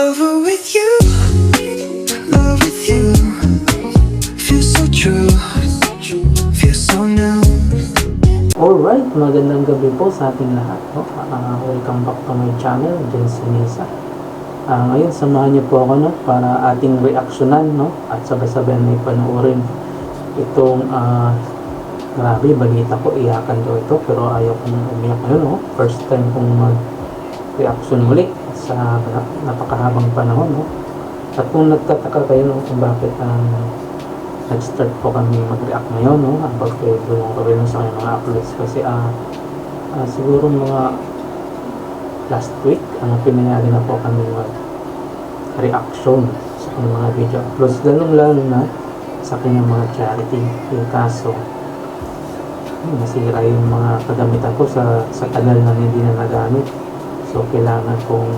Lover with you, love with you. Feels so true, feels so new. Alright, magandang gabi po sa ating lahat, no? Welcome back to my channel, Jensen Nisa. Ngayon, samahan niyo po ako, no? Para ating reaksyonan, no? At sabay-sabay na ipanoorin itong grabe, balita ko, iyakan daw ito, pero ayaw kong umiyak ngayon, no? First time kong mag-reaction muli sa napakahabang panahon, no? At kung nagtataka kayo, no, kung bakit nag-start po kami mag-react ngayon, no? About kay Dulong Robelo sa kanyang mga uploads kasi siguro mga last week, pinangyari na po kami mag-reaction sa kanyang mga video uploads, lalong-lalo na sa kanyang mga charity. Yung kaso, nasira yung mga kagamitan ko sa tagal na hindi na nagamit. So, kailangan kong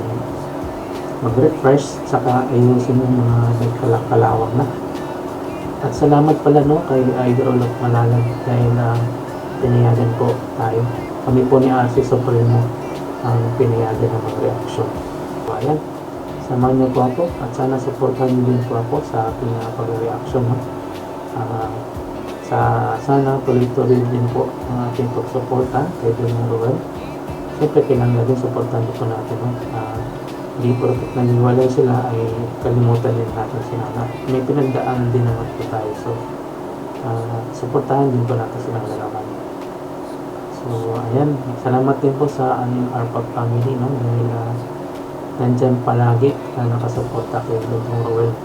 mag-refresh saka ayusin yung mga nagkalawang na. At salamat pala, no, kay Idol of Malalag dahil pinayagan po tayo. Kami po ni RC Supremo ang pinayagan na mag-reaction. So, ayan, samahan niyo po ako at sana supportan niyo din po ako sa aking pag-reaction, no? Sana tuloy-tuloy din po ang ating pag-supportan kay Dulong Robelo. Siyempre, kailangan din supportan po natin, no? Hindi porket naniwalay sila ay kalimutan din natin sila na may pinagdaanan din naman po tayo. So, supportahan din po natin silang dalawa. So, ayan, salamat din po sa aming RPAG family, no? Dahil nandyan palagi na nakasuporta kay Dulong Robelo,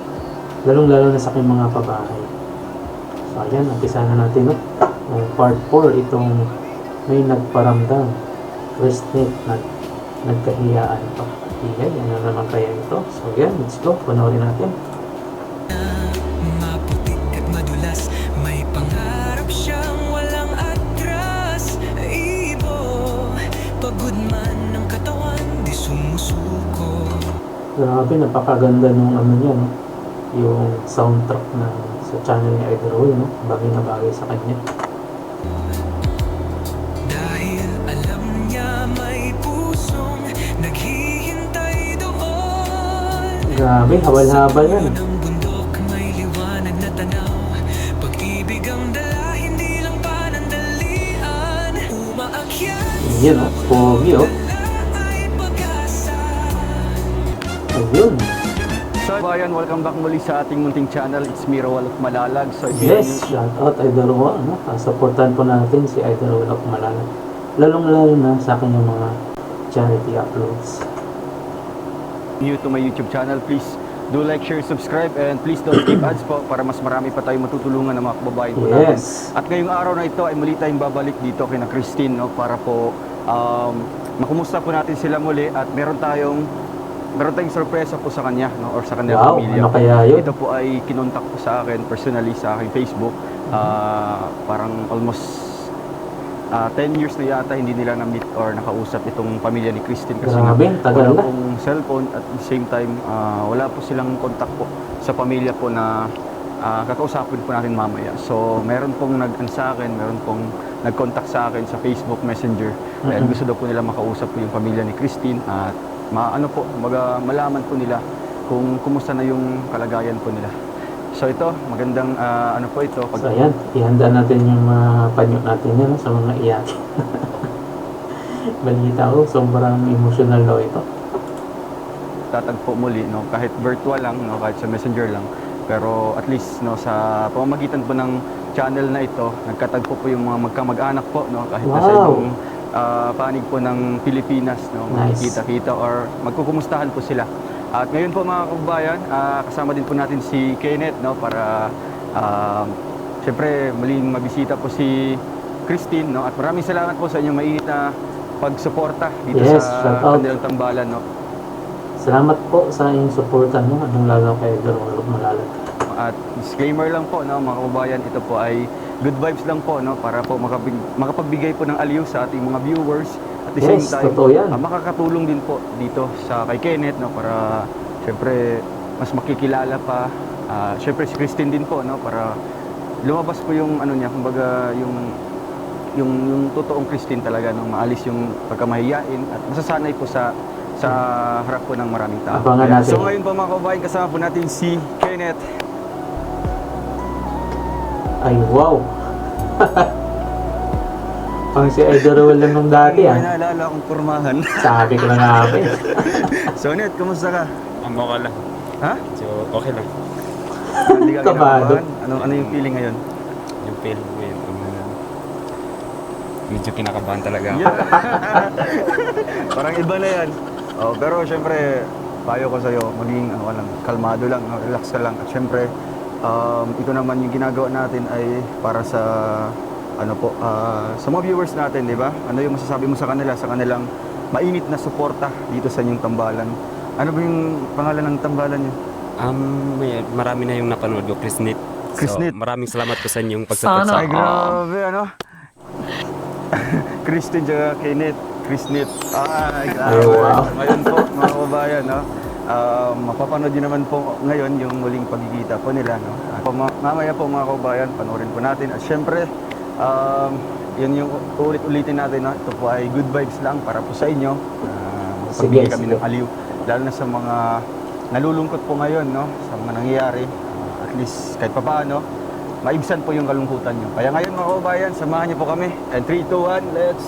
lalong-lalo na sa aking mga pabahay. So, ayan, umpisa na natin, no? Part 4, itong may nagparamdam, Christine, nagkahiyaan pa. Iyan, ano naman kaya ito? So, yan, let's go. Panoorin natin. Maputik at madulas, may pangarap siyang walang atras. Ibo, pagod man ng katawan, di sumusuko. Grabe, napakaganda nung ano niya, no? Yung soundtrack na sa channel ni Idol Roy, no? Bagay na bagay sa kanya. Dahil alam niya may pusong naghihintay doon. Grabe, habal-habal yan. Ng bundok may liwanag na tanaw. Pag-ibig ang dala, hindi lang panandalian. Umaakyat Yan, no? Pogi, oh. ay pag-asa. Ayun. So ayan, welcome back muli sa ating munting channel. It's me, Roel of Malalag. So Yes, shout out Idol Roy, no? Supportan po natin si Idol Roy of Malalag. Lalong-lalo na sa kanyang mga charity uploads. new to my YouTube channel, please do like, share, subscribe, and please don't skip ads po para mas marami pa tayong matutulungan ng mga kababayan po natin. Yes. At ngayong araw na ito ay muli tayong babalik dito kina Christine, no, para po makumusta po natin sila muli at meron tayong sorpresa po sa kanya, no, or sa kanilang Wow, pamilya. ano kaya yun? Ito po ay kinontak po sa akin personally sa aking Facebook. Parang almost 10 years na yata hindi nila na-meet or nakausap itong pamilya ni Christine kasi Grabe, tagal wala na. pong cellphone at the same time wala po silang contact po sa pamilya po na kakausapin po natin mamaya. So meron pong sa akin, meron pong nag-contact sa akin sa Facebook Messenger and gusto daw po nila makausap po yung pamilya ni Christine at malaman po nila kung kumusta na yung kalagayan po nila. So ito, magandang po ito. So ayan, ihanda natin yung mga panyo natin yan, no, sa mga iyak. Balita ko, sobrang emotional daw ito. Tatagpo muli, no, kahit virtual lang, no, kahit sa Messenger lang. Pero at least, no, sa pamamagitan po ng channel na ito, nagkatagpo po yung mga magkamag-anak po, no, kahit nasa ibang panig po ng Pilipinas, no, Nice. makikita-kita or magkukumustahan po sila. At ngayon po mga kababayan, kasama din po natin si Kenneth, no, para siyempre muling mabisita po si Christine, no, at maraming salamat po sa inyong mainit na pagsuporta dito Yes, sa shout out. kanilang tambalan, no. Salamat po sa inyong suporta, no, anong lalo kay Idol Roy Malalag. At disclaimer lang po, no, mga kababayan, ito po ay good vibes lang po, no, para po makapagbigay po ng aliw sa ating mga viewers. At the same Yes, time, totoo yan. makakatulong din po dito sa kay Kenneth, no, para syempre mas makikilala pa. Syempre si Christine din po, no, para lumabas po yung ano niya, kumbaga yung totoong Christine talaga, no, maalis yung pagkamahiyain at masasanay po sa sa harap po ng maraming tao. Abangan Ayan. natin. So ngayon po mga kabayan, kasama po natin si Kenneth. Ay, wow! Pang si Idol Roel lang nung dati May ah. naalala akong kurmahan. Sabi ko na nga ba eh. So Net, kumusta ka? Okay lang. Ha? So, okay lang. Hindi ka Kabado. kinakabahan? Ano yung feeling ngayon? Yung feeling ko yun. Medyo kinakabahan talaga ako. Yeah. Parang iba na yan. Oh, pero syempre, payo ko sa'yo, maging kalmado lang, relax ka lang. At syempre, ito naman yung ginagawa natin ay para sa sa mga viewers natin, di ba? Ano yung masasabi mo sa kanila, sa kanilang mainit na suporta dito sa inyong tambalan? Ano ba yung pangalan ng tambalan niyo? Marami na yung napanood ko, Chrisnit. Chrisnit. So, maraming salamat po sa inyong pag-support Sana sa Ay, grabe, ano? Christine tsaka Kenneth. Chrisnit. Ay, grabe. Ay, wow. Ngayon po, mga kabayan, no? Mapapanood din naman po ngayon yung muling pagkikita po nila, no? Mamaya po mga kabayan, panoorin po natin. At syempre, yun yung ulit-ulitin natin, no? Ito po ay good vibes lang para po sa inyo. Sige, Pagbigay kami sige. ng aliw. Lalo na sa mga nalulungkot po ngayon, no? Sa mga nangyayari. At least kahit pa paano, maibsan po yung kalungkutan nyo. Kaya ngayon mga kabayan, samahan niyo po kami. And 3, 2, 1, let's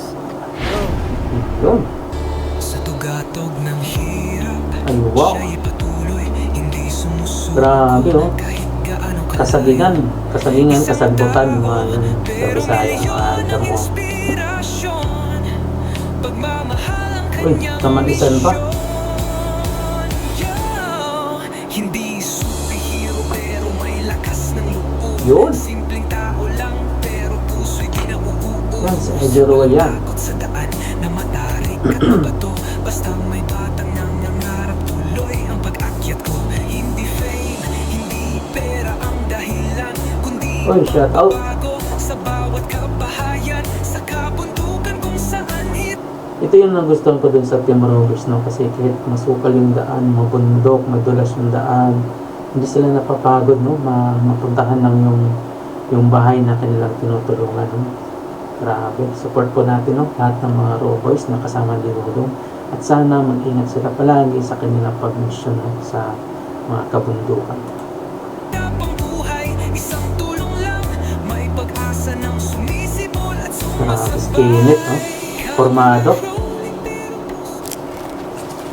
go! Yun. Sa tugatog ng hirap, Ay, wow. siya'y patuloy, hindi sumusuko. Grabe, oh. Kahit gaano Kasagingan, kasagbutan, mga yun. Sa pero Bisaya, mga ngayon alam ang mo. inspirasyon. Pagmamahal ang Uy, kanyang kamalisan pa. misyon. Yo, hindi superhero pero may lakas ng loob. Yun. Simpleng tao lang pero puso'y kinauuo. Yan, si Idol Roel yan. Takot sa daan na matarik at mabato. Basta may batang nangangarap, tuloy ang pag-akyat ko. Hindi fame, hindi pera ang dahilan, kundi Uy, shout out. bago sa bawat kabahayan, sa kabundukan kung saan Ito yung nagustuhan ko dun sa Team Rovers, no? Kasi kahit masukal yung daan, mabundok, madulas yung daan, hindi sila napapagod, no? Mapuntahan lang yung bahay na kanilang tinutulungan, no? Grabe. Support po natin, no? Lahat ng mga rovers na kasama ni Rodong. At sana mag-ingat sila palagi sa kanilang pag-mission, no? Sa mga kabundukan. pang buhay, isang tulong lang, may pag-asa ng sumisibol at Grabe, si Kenneth, no? Formado.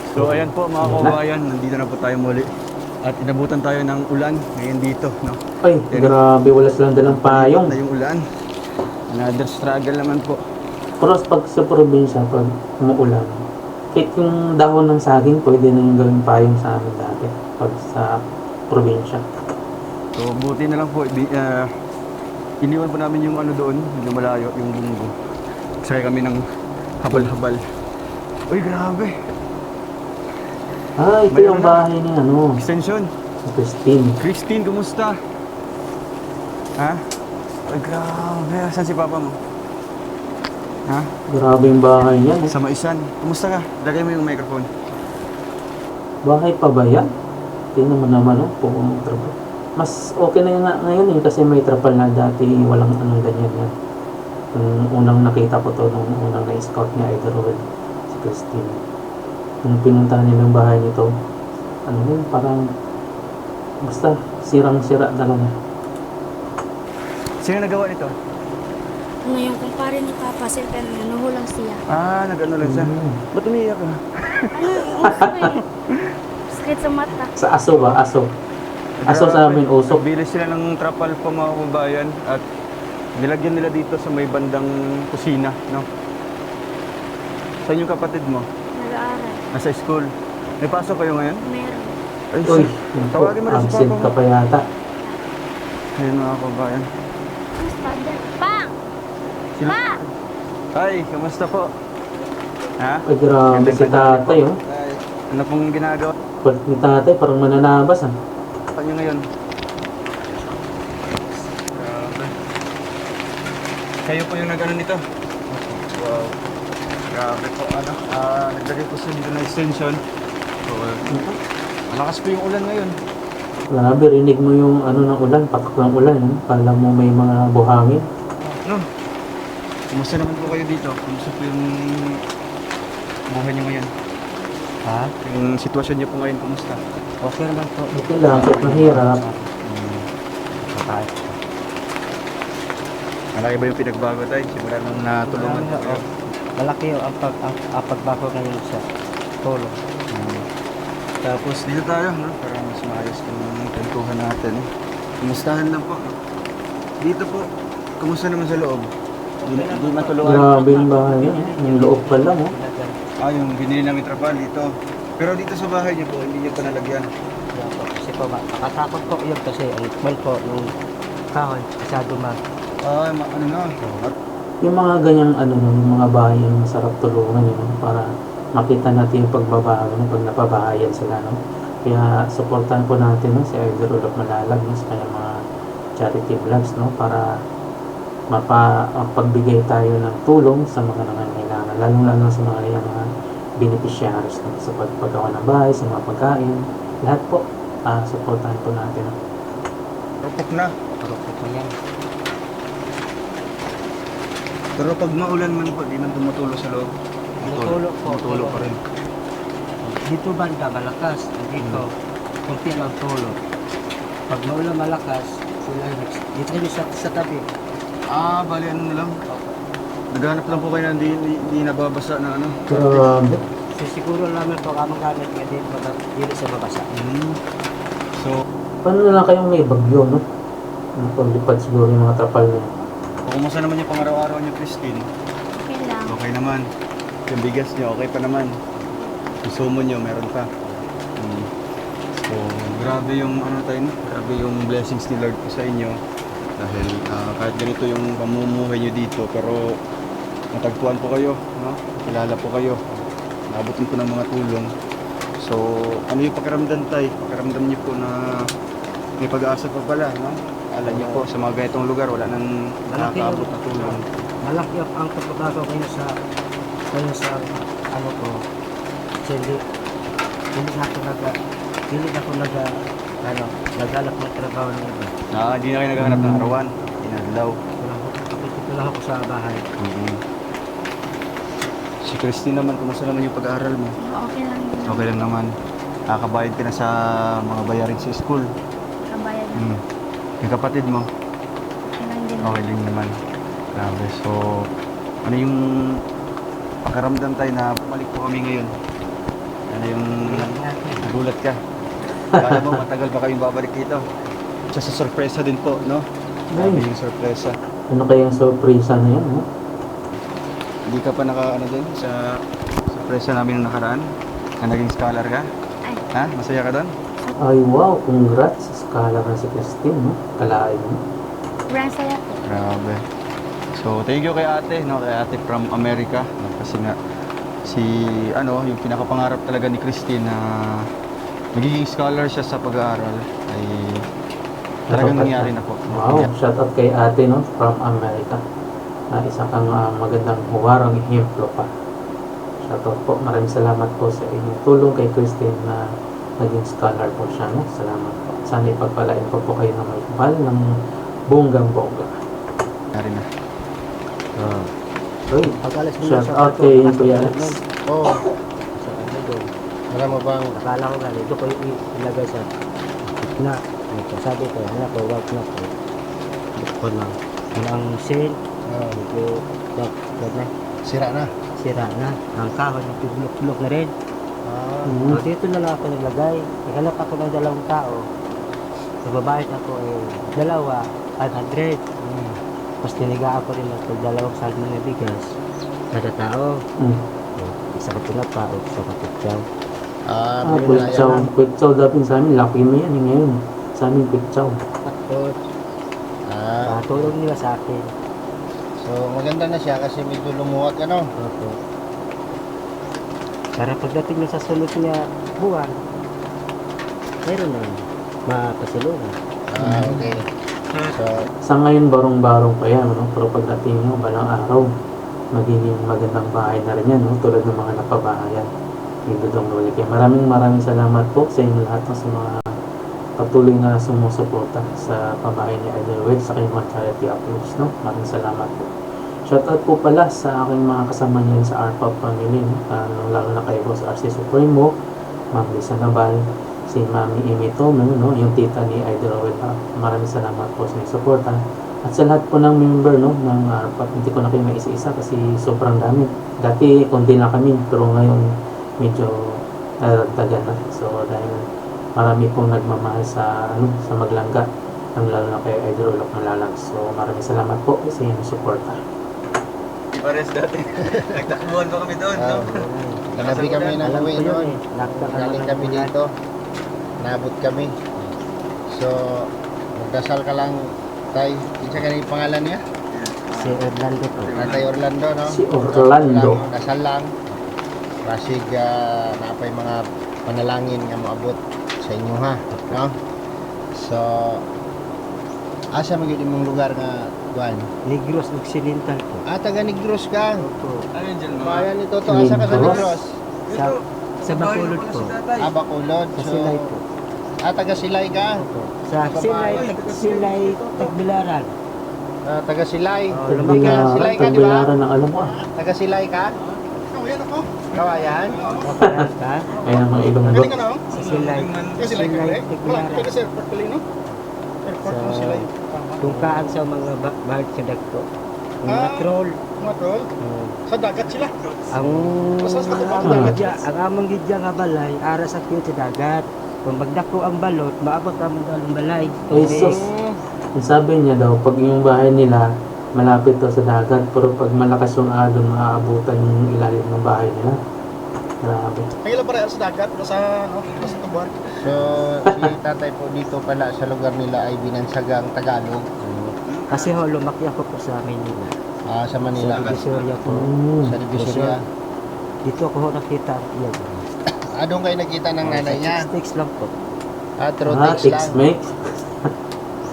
So ayan po mga kabayan, nandito na po tayo muli. At inabutan tayo ng ulan ngayon dito, no? Ay, grabe, wala silang dalang payong. Na yung ulan. Another struggle naman po. Pero pag sa probinsya, pag umuulan, kahit yung dahon ng saging, pwede na yung gawing payong sa amin dati. Pag sa probinsya. So buti na lang po, iniwan po namin yung ano doon, yung malayo, yung bunggo. Sakay kami ng habal-habal. Uy, grabe! Ah, ito May yung ano na? bahay ni ano, Extension! si Christine. Christine, kumusta? Ha? Ay, grabe. Saan si papa mo? Ha? Grabe yung bahay niya. Sa Maisan. Kumusta ka? Lagay mo yung microphone. Bahay pa ba yan? Tingnan mo naman, oh, kung trapal. Mas okay na yun nga ngayon eh, kasi may trapal na dati, walang anong ganyan yan. Nung unang nakita ko to, nung unang na-scout niya, Idol Roel, si Christine. Nung pinuntahan niya yung bahay nito, ano yun, parang, basta, sirang-sira talaga. Sino nagawa nito? Ano yung kumpare ni Papa, sir, pero nahulang siya. Ah, nag-ano lang siya. Mm. Ba't umiiyak ka? Ano yung uso eh? Sakit sa mata. Sa aso ba? Aso. Aso sa amin, usok. Bili sila ng trapal pa mga kabayan at nilagyan nila dito sa may bandang kusina, no? Saan yung kapatid mo? Nag-aaral. Nasa school. May pasok kayo ngayon? Meron. Ay, Uy, tawagin mo rin si absent papa ka mo. pa yata. Ayun mga kabayan. Mas father. Pa! Sila- Pa! Ay, kamusta po? Ha? Ay, grabe si tatay, oh. Ano pong ginagawa Pag ni tatay, parang mananabas, ah. niyo ngayon? Grabe. Kayo po yung nag-ano nito? Wow. Grabe po, ano? Naglagay po sa dito ng extension. So, malakas po yung ulan ngayon. Grabe, rinig mo yung ano ng ulan, patok ng ulan, eh. Kala mo may mga buhangin. Ano? Kumusta naman po kayo dito? Kumusta po yung buhay niyo ngayon? Ha? Ha? Yung sitwasyon niyo po ngayon, kumusta? Okay naman po. Okay lang, kahit mahirap. Kahit. Malaki ba yung pinagbago tayo? Simula nung natulungan po kayo? Malaki yung ang pagbago ngayon sa tulong. Tapos dito tayo, no? Para mas maayos yung kwentuhan natin. Kumustahan lang po. Dito po, kumusta naman sa loob? Di matulungan. Grabe yung bahay niya. Yung loob pa lang, oh. Yung binili namin trapal dito. Pero dito sa bahay niyo po, hindi niyo pa nalagyan. Kasi po, makatakot po yun kasi ang ikmal po yung kahoy, masyado Ano na? Yung mga ganyang ano, no, yung mga bahay yung masarap tulungan yun, no, para makita natin yung pagbabago no, pag napabahayan sila. No? Kaya supportan po natin no, si Idol Rudolph Malalag no, sa kanyang mga charity vlogs no, para mapagbigay tayo ng tulong sa mga nangangailangan, lalong-lalo sa mga beneficiaries no, sa pagpagawa ng bahay, sa mga pagkain, lahat po, supportan po natin. No? Rupok na. Marupok po yan. Pero pag maulan man po, di man tumutulo sa loob. Tumutulo po. Tumutulo pa rin. Dito banda malakas, dito kunti lang tulo. Pag maulan malakas, sila dito kami sa tabi. Bali ano na lang. Naghanap lang po kayo na hindi nababasa na ano. Grabe. So siguro namin po kamang gamit nga dito sa mabasa. So, Paano na lang kayong may bagyo, no? Napaglipad siguro yung mga trapal na yun. kumusta naman yung pang-araw-araw niyo, Christine? Okay lang. Okay naman. Yung bigas niyo, okay pa naman. Yung sumo niyo, meron pa. So, grabe yung ano tayo, no? Grabe yung blessings ni Lord po sa inyo. Dahil kahit ganito yung pamumuhay niyo dito, pero natagpuan po kayo, no? Kilala po kayo. Nabutin po ng mga tulong. So, ano yung pakiramdam tayo? Pakiramdam niyo po na may pag-asa pa pala, no? Alam niyo po, sa mga ganitong lugar, wala nang nakakaabot na tulong. Malaki ang pagbabago ngayon sa ano ko. Kasi hindi na ako naghanap ng trabaho ng iba. Hindi na kayo naghahanap ng arawan. Inadlaw. Kapit lang ako sa bahay. Si Christine naman, kumusta naman yung pag-aaral mo? Okay lang din. Okay lang naman. Nakakabayad ka na sa mga bayarin sa school. Kabayan lang. Yung kapatid mo, Okay lang din. okay din naman. Grabe. So, ano yung pakiramdam tayo na bumalik po kami ngayon? Ano yung nagulat ka? Kala mo matagal pa kayong babalik dito? Sa sorpresa din po, no? Grabe yung sorpresa. Ano kayang surpresa na yun, no? Hindi ka pa naka ano din sa sorpresa namin nung nakaraan? Na naging scholar ka? Ay. Ha? Masaya ka doon? Ay, wow, congrats sa scholar na si Christine, no? Kalain mo. Sobrang saya po. Grabe. So, thank you kay ate, no? Kay ate from America. No? Kasi nga, yung pinakapangarap talaga ni Christine na magiging scholar siya sa pag-aaral ay talagang nangyari na po. Wow, shout out kay ate, no? From America. Isa kang magandang huwarang ehemplo pa. Shout out po. Maraming salamat po sa inyong tulong kay Christine na naging scholar po siya, no? Salamat po. Sana ipagpalain po kayo ng may kapal ng bonggang-bongga. Nangyari na. Uy, Pag-alas mo shout out kay Kuya Alex. Oo. Sa ano doon. Wala mo bang akala ko nga dito ko ilagay sa na. Ito, sabi ko, anak ko, wag na po. Ito na. Ang sin. Ito, wag na. Sira na. Sira na. Ang kahoy, bulok-bulok na rin. Mm. So, dito na lang ako naglagay. Naghanap ako ng dalawang tao. Sa babae ako dalawa, 500. Tapos tiniga ako rin ng dalawang salmo na bigas. Kada tao. Isa ka pinapa o isa ka pitsaw. Kwitsaw dating sa amin. Laki mo yan, ngayon. Sa amin, kwitsaw. Tapos, tulong nila sa akin. So maganda na siya kasi medyo lumuwag ano. Opo. Para pagdating na sa sunod na buwan, meron na mapasilungan. Okay. So Sa ngayon, barong-barong pa yan, no? Pero pagdating nyo, balang araw, magiging magandang bahay na rin yan, no? Tulad ng mga napabahayan. Hindi doon ulit. Maraming salamat po sa inyo lahat no? Sa mga patuloy na sumusuporta sa pabahay ni Idol Wade sa kanyang mga charity uploads, no? Maraming salamat po. Shoutout po pala sa aking mga kasama niyan sa RPAP family, no? Lalo na kay Boss RC Supremo, Ma'am Lisa Nabal, si Mami Amy Tomo, no? Yung tita ni Idol Rowell. Maraming salamat po sa inyong suporta. At sa lahat po ng member, no, ng RPAP, hindi ko na kayo maisa-isa kasi sobrang dami. Dati konti na kami, pero ngayon medyo nadagdagan na. So dahil marami pong nagmamahal sa sa Maglangga, ang lalo na kay Idol Rowell of Malalag. So maraming salamat po sa inyong suporta. Pares dati. Nagtakbuhan pa kami doon, no? Kanabi kami ng Alam uwi ko yun noon. eh. Lockdown Galing naman kami ang dito. Naabot kami. So, magdasal ka lang, tay. Isa ka na yung pangalan niya? Si Orlando po. Tatay Orlando, no? Si Orlando. Dasal lang. Pasig, napay mga panalangin nga maabot sa inyo, ha? No? So, asa magiging mong lugar nga, Juan? Negros Occidental po. Taga Negros ka. Opo. Ayun dyan, Bayan ni Toto, asa ka sa Negros? Sa Bacolod po. Bacolod. Sa So, Silay po. taga Silay ka? Opo. Sa Silay, Tagbilaran. Taga Silay. Oh, lumaki na Silay ka, di ba? Tagbilaran ng alam mo. Taga Silay ka? Kawayan ako. Kawayan? Kapalas ka. Kaya ng mga ibang go. Sa Silay. Silay, Tagbilaran. So, kung kaan sa mga bahag sa dagko. Yung mga troll. Sa dagat sila. Ang amang gidya nga balay, ara sa kiyot sa dagat. Kung magdako ang balot, maabot ang dalong balay. Ay, sus. Ang sabi niya daw, pag yung bahay nila, malapit daw sa dagat, pero pag malakas yung alon, maaabutan yung ilalim ng bahay nila. Grabe. Ang ilan pa sa dagat, sa tubuhan. So, si tatay po dito pala sa lugar nila ay binansagang Tagalog. Kasi ho, lumaki ako po sa Manila. Sa Manila Sa ka. Divisoria po. Sa Divisoria. Dito ako ho nakita ang iyan. Doon kayo nakita ng nanay niya? Sticks lang po. Through text lang. Text-mate.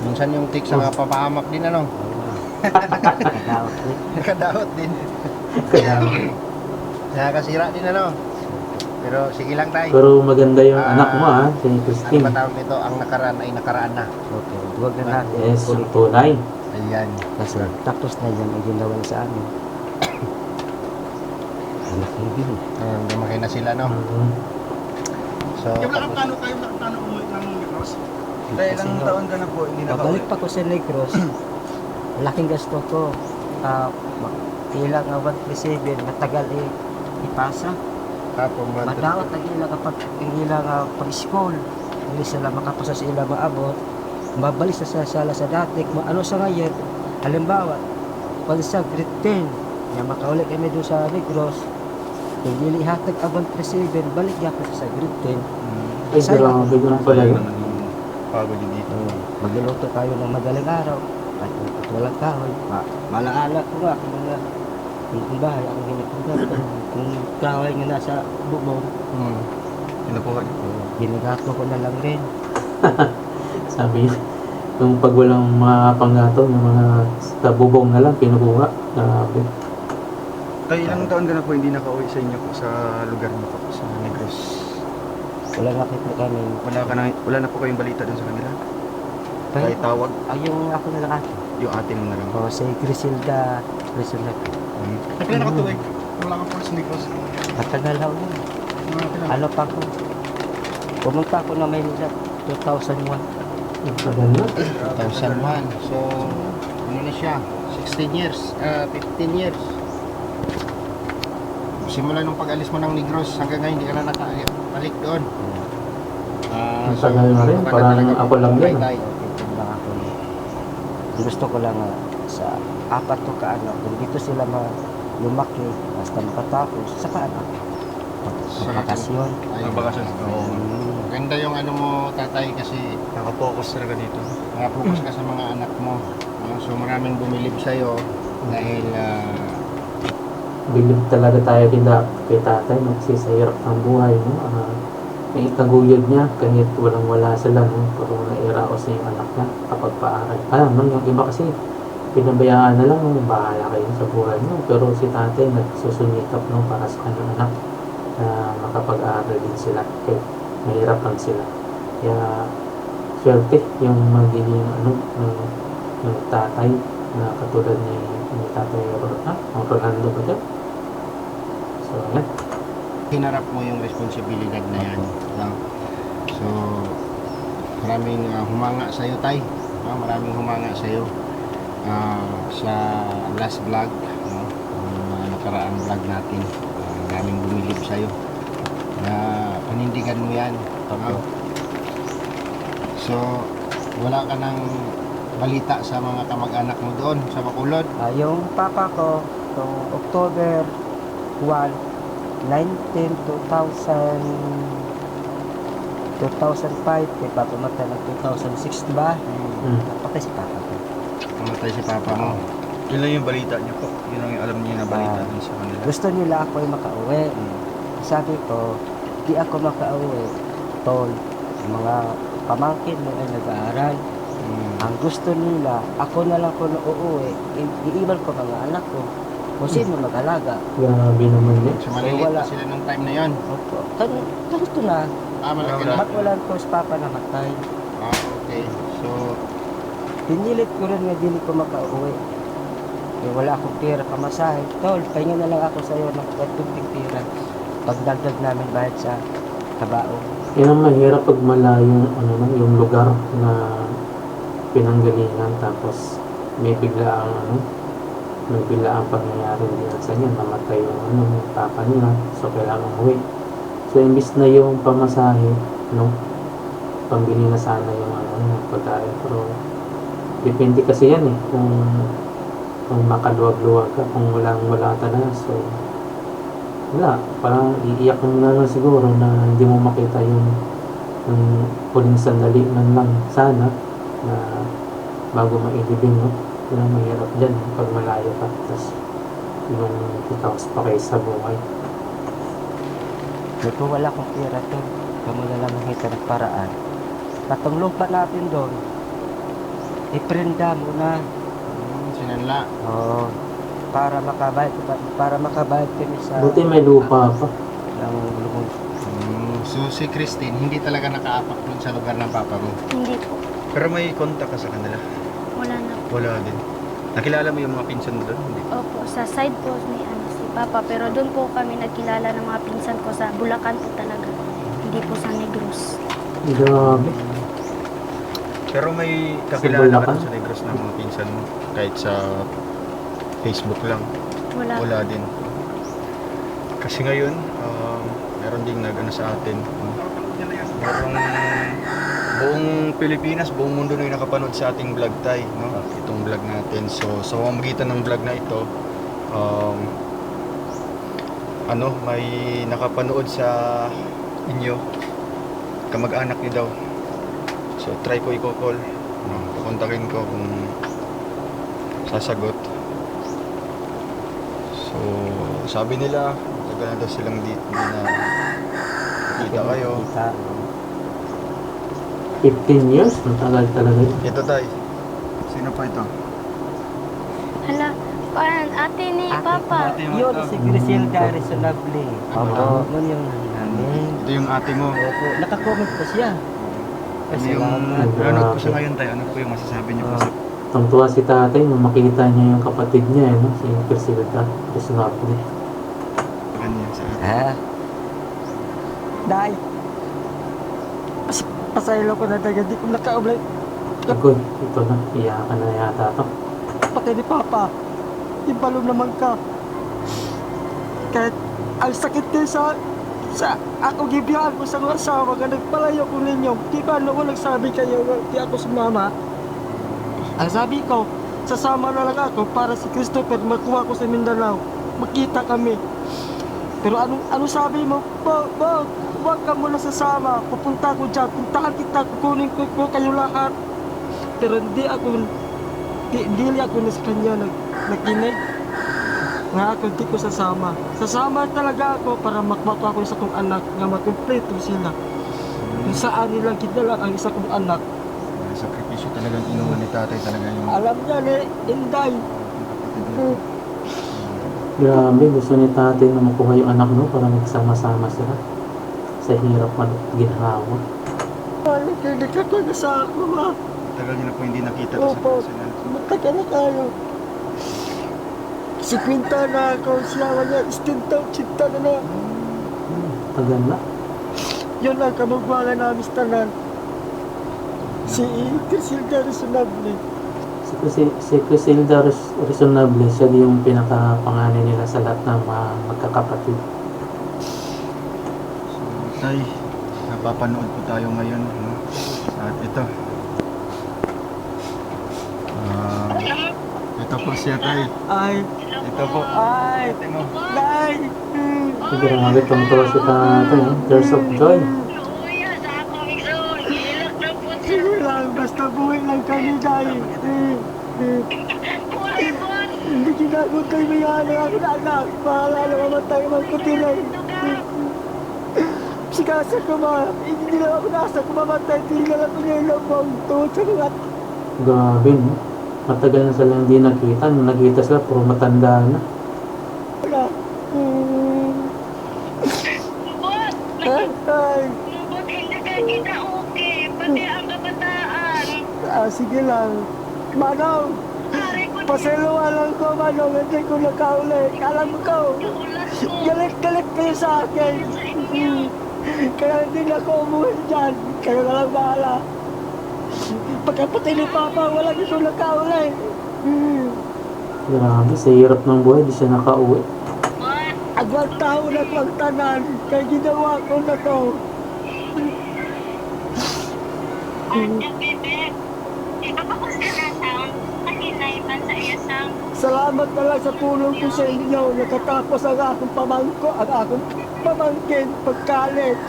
Minsan yung text na papahamak din, ano? Kadaot din. Nakadaot din. Nakakasira din, ano? Pero sige lang tayo. Pero maganda yung anak mo, ha? Si Ang Christine. patawag nito, ang nakaraan ay nakaraan na. Okay. Huwag na natin. Yes, tunay. Ayan. Kasi tapos na yan ang ginawa sa amin. Anak mo din. Lumaki na sila, no? Mhm. So, Yung nakapano umuwi ng Negros? Ilang taon ka na po, hindi Pabalik pa ko sa Negros. Laking gasto ko. Ilang 137, matagal ipasa. tapos Madaot ang ilang pag-school. Hindi sila makapasa sa ilang maabot. Mabalik sa sala sa dati. Ano sa ngayon? Halimbawa, pag sa grade 10, na makauli kami doon sa Negros, kung dili hatag abang 37, balik niya ako sa grade 10. Ay, grabe ko pala yun. Pagod yun dito. Magluluto tayo ng madaling araw. At walang kahoy. Malaala ko nga kung mga kung bahay ang ginapunta. Kung kahoy nga nasa bubong, Kinukuha. ginagato ko na lang rin. Sabi, yung pag walang mga panggato, yung mga sa bubong na lang, pinukuha. Grabe. Tayo ilang taon ka na po hindi nakauwi sa inyo po sa lugar niyo po, sa Negros. Wala na po kami. Wala na po kayong balita dun sa kanila? Kahit tawag, Yung ako na lang ate. yung atin mo na lang. O si Griselda. Griselda. Kailan nakatuloy? Wala kang po sa Negros. Matagal ako yun. Ano pa ako? Pumunta ako na Maynila 2001. Tagal na. 2001. So, ano na siya? 16 years. 15 years. Simula nung pag-alis mo ng Negros hanggang ngayon, hindi ka na nakabalik doon. Ang tagal na rin. Parang ako lang din. Tay. Okay, lang ako. Gusto ko lang sa apat to kaano, kung dito sila lumaki, basta makatapos, saka anak. Sa bakasyon. Ayun. Bakasyon. Oo. Maganda yung ano mo, tatay, kasi Nakapokus talaga dito. nakapokus ka sa mga anak mo. So maraming bumilib sa'yo dahil Bilib talaga tayo kay tatay, magsisayarap ng buhay, no? May itaguyod niya, kahit walang-wala sila, no? Pero nairaos niya yung anak niya kapag paaral. Man, yung iba kasi, pinabayaan na lang, no? Bahala kayo sa buhay, no? Pero si tatay, nagsusunikap, no? Para sa kanyang anak, na makapag-aaral din sila. Kaya mahirap lang sila. Kaya, swerte yung magiging, ng tatay na katulad ni Tatay Rolando ba ito? So, yan. Hinarap mo yung responsibilidad na yan. No? So, maraming humanga sa'yo, Tay. No? Maraming humanga sa'yo sa last vlog, no? Yung nakaraang vlog natin. Maraming bumilib sa'yo na panindigan mo yan. No? So, wala ka ng balita sa mga kamag-anak mo doon sa Bacolod? Yung papa ko, noong October 1, 2005, kay papa matay ng 2006, diba? Napatay si papa ko. Namatay si papa mo. Yun lang yung balita niyo po. Yun lang yung alam niyo na balita dun sa kanila. Gusto nila ako ay makauwi. Sabi ko, di ako makauwi. Tol, mga pamangkin mo ay nag-aaral. Ang gusto nila, ako na lang ko na uuwi. Iiwan ko mga anak ko. Kung sino mag-alaga. Grabe naman eh. So, maliliit wala. pa sila nung time na yon. Opo. Ganito na. Malaki na. Ba't wala ko si papa namatay? Okay. So, Pinilit ko rin nga dili ko makauwi. Eh, wala akong pera pamasahe. Tol, pahinga na lang ako sa'yo ng kunting pera. Pagdagdag namin bayad sa tabao. Yan ang mahirap pag malayong yung lugar na pinanggalingan tapos may biglaang pangyayari din sa inyo, namatay yung papa niya, so kailangan uwi. So imbis na yung pamasahe, pambili na sana yung pagkain, pero depende kasi yan kung makaluwag-luwag ka, kung wala talaga, so wala, parang iiyak mo na lang siguro na hindi mo makita yung huling sandali man lang sana na bago mailibing, yun ang mahirap dyan pag malayo ka, tapos yung itaos pa kayo sa buhay. Kung wala akong pera to, kamo na lang makita ng paraan. Katong lupa natin doon, iprenda mo na. sinanla. Oo. Para makabayad kami sa Buti may lupa pa. ng lumon. So, si Christine, hindi talaga nakaapak dun sa lugar ng papa mo. Hindi po. Pero may contact ka sa kanila? Wala na po. Wala din. Nakilala mo yung mga pinsan mo doon? Hindi. Opo, sa side po ni si Papa. Pero doon po kami nagkilala ng mga pinsan ko sa Bulacan po talaga. Hindi po sa Negros. Grabe. Pero may Sa kakilala ka Bulacan? doon sa Negros ng mga pinsan mo? Kahit sa Facebook lang? Wala. Wala din. Kasi ngayon, meron ding nag-ano sa atin. Merong buong Pilipinas, buong mundo na yung nakapanood sa ating vlog tayo, no? Itong vlog natin. So, sa pamamagitan ng vlog na ito, may nakapanood sa inyo, kamag-anak niyo daw. So, try ko i-call. Kukontakin ko kung sasagot. So, sabi nila, tagal na daw silang hindi na kita kayo. 15 years? Matagal talaga yun. Ito tayo. Sino pa ito? Hala, parang ate ni Papa. Yun, si Griselda Reasonable. Oo, yun yung namin. Ito yung ate mo. Opo, nakakomment pa siya. Ano Kasi yung, salamat. nanonood po siya ngayon tayo. Ano po yung masasabi niyo po sa... Tungtuwa si tatay nung makita niya yung kapatid niya, si Priscilla, Reasonable. kanya sa atin? Ha? Day. Pasaylo ko na tayo, di ko nakaublay. Agoy, ito na, iyakan na yata to. Patay ni Papa. Ibalo naman ka. Kahit ang sakit din sa ako gibiyahan ko sa mga asawa nga nagpalayo ko ninyo. Di ba noon nagsabi kayo di ako sumama? Ang sabi ko, sasama na lang ako para si Christopher makuha ko sa Mindanao. Makita kami. Pero ano sabi mo? Huwag ka muna sasama. Pupunta ko dyan. Puntahan kita. Kukunin ko kayo lahat. Pero hindi ako na sa kanya nakinig. Nga ako hindi ko sasama. Sasama talaga ako para makuha ko sa kong anak nga makumpleto sila. Kung saan nilang kinala ang isa kong anak. Sakripisyo talagang inuman ni tatay talaga yung... Alam niya ni Inday. Grabe, gusto ni tatay na makuha yung anak mo para magsama-sama sila. Sa hirap man at ginhawa. Nakinig ako na sa ako, ma. Tagal niyo na po hindi nakita to sa Opo. personal. matagal na tayo. Si Quinta na ako, siya niya, istinta, chinta na na. Tagal na. Yun ang kamagwangan namin sa tanan. Si Crisilda Resonable. Si Crisilda Resonable, siya yung pinakapanganay nila sa lahat ng mga magkakapatid. So, Tay, napapanood po tayo ngayon. No? At ito. Ito po siya, Tay. Ay, Ito po. ay, Tingnan mo. nay. Grabe, tungtong si tatay. Tears of joy. Sige lang, basta buhay lang kami, nay. Hindi ginagawa kayo may ako na anak. Paalala mamatay man ko tilay. Sigasa ko ma, hindi lang ako nasa kumamatay. Tingnan lang ko niya yung lambang tuhod sa mga. Grabe, no? Matagal na sila hindi nakita. Nung nakita sila, puro matanda na. Wala. Ay, Lubot, hindi ka kita okay. Pati ang kabataan. sige lang. Manong, pasaluwa lang ko, Manong. Hindi ko nakauli. Alam ko, galit-galit kayo sa akin. Kaya hindi na ako umuwi dyan. Kayo na lang bahala. Pagkapatay ni Papa, wala gusto nakauli. Grabe, sa hirap ng buhay, di siya nakauwi. Agwag tao na kong tanan, kaya ginawa ko na to. Salamat na lang sa tulong ko sa inyo. Nakatapos ang akong pamangkin pag-college.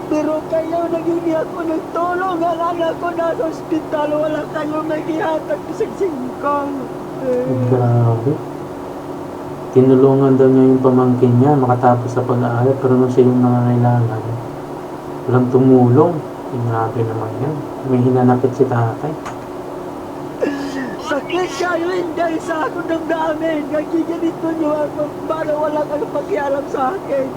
Pero kayo naging ako ng tulong. Ang anak ko nasa ospital. Wala kayo may gihatag sa singkong. Grabe. Tinulungan daw niya yung pamangkin niya makatapos sa pag-aaral, pero nung siya yung nangangailangan, walang tumulong. Grabe naman yan. May hinanakit si tatay. Sakit kayo hindi sa ako ng damin. Nagiganito niyo ako para wala kayong pakialam sa akin.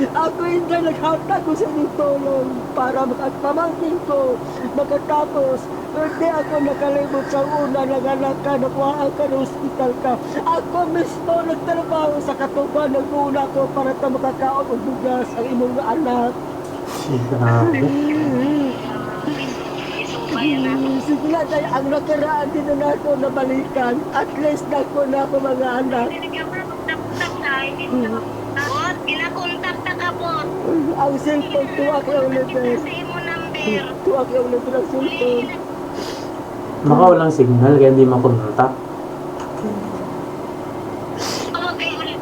Ako hindi naghatag ko sa inyong tulong para pamangkin ko makatapos. Hindi ako nakalimot sa una nanganak ka, nakuhaan ka ng hospital ka. Ako mismo nagtrabaho sa katuban, nag-una ko para ta makakaon o bugas ang imong anak. Grabe. Sige na tayo, ang nakaraan din na ako nabalikan. At least na ako na ako mga anak. Bot, ginakontak na ka, Bot. Ang cellphone, tuwak yung level. Kasi mo number. Tuwak yung level ng cellphone. Baka walang signal, kaya hindi makontak. Tawag kayo ulit.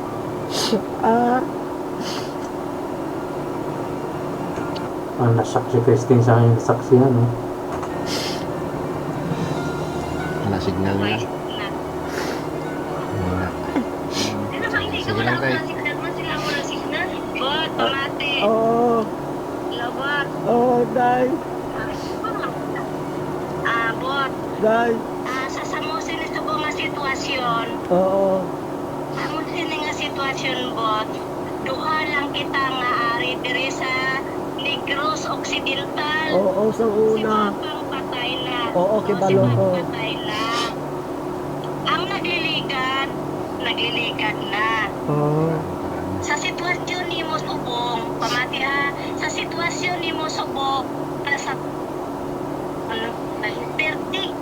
Nashock si Christine sa kanyang saksiyan, no? Wala signal na. Voice na. Wala. Ano ba, hindi ka Sige wala lang, ko Tay. na signal mo, sila mo na signal. Bot, pamate. Oo, Labot. oo, day, Bot. day, Sa samusin ito po nga sitwasyon. oo. Samusin nga sitwasyon, Bot. Duha lang kita nga ari diri sa Negros Occidental. Oo, sa Si una. Papang patay na. Oo, Si kibalo ko. Papang patay na. Ang nagliligan na. Oo. Sa sitwasyon ni mo subong, pamati ha, sa sitwasyon ni mo subong, sa ano, 30.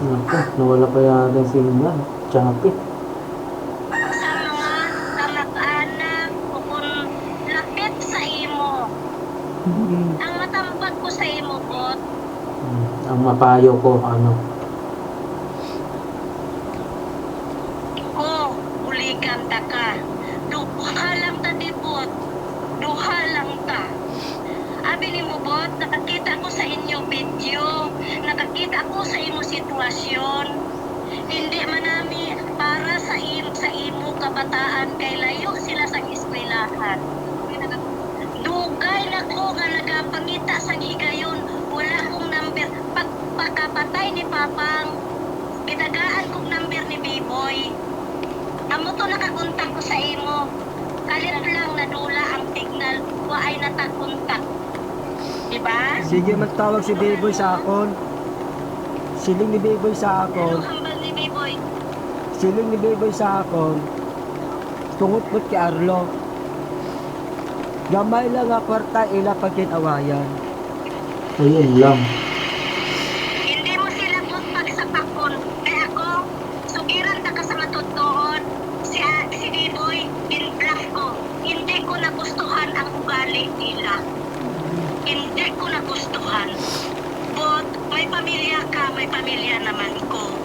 Naku, nawala pa yata yung signal. Choppy. Sa mga kamag-anak o kung lapit sa imo. Ang matambag ko sa imo, Bot, Ang mapayo ko, ano, ko, buligan ta ka. Duha lang ta di, Bot. Duha lang ta. Abi ni mo, Bot, nakakita ko sa inyo video. Nakakita ko sa imo sitwasyon. Hindi manami para sa imo kabataan kay layo sila sa eskwelahan. Dugay na ko nga nagapangita sa gigayon. Wala kong number. Pagpakapatay ni Papang, bitagaan kong number ni B-Boy. Amo to nakakontak ko sa imo. Kalit lang nadula ang signal. Wa ay natakontak. Diba? Sige, magtawag si Baby sa akon. siling ni Biboy sa Ano akon, hambal ni Biboy? siling ni Biboy sa akon, tungod mo kay Arlo. Gamay lang nga kwarta ila pagkinawayan. Ayun lang. Hindi mo sila pagsapakon. Kaya ako, sugiran ta ka sa matutuon. Si Biboy, binbluff ko. Hindi ko nagustuhan ang ugali nila. Hindi ko nagustuhan. But, may pamilya ka, may pamilya naman ko.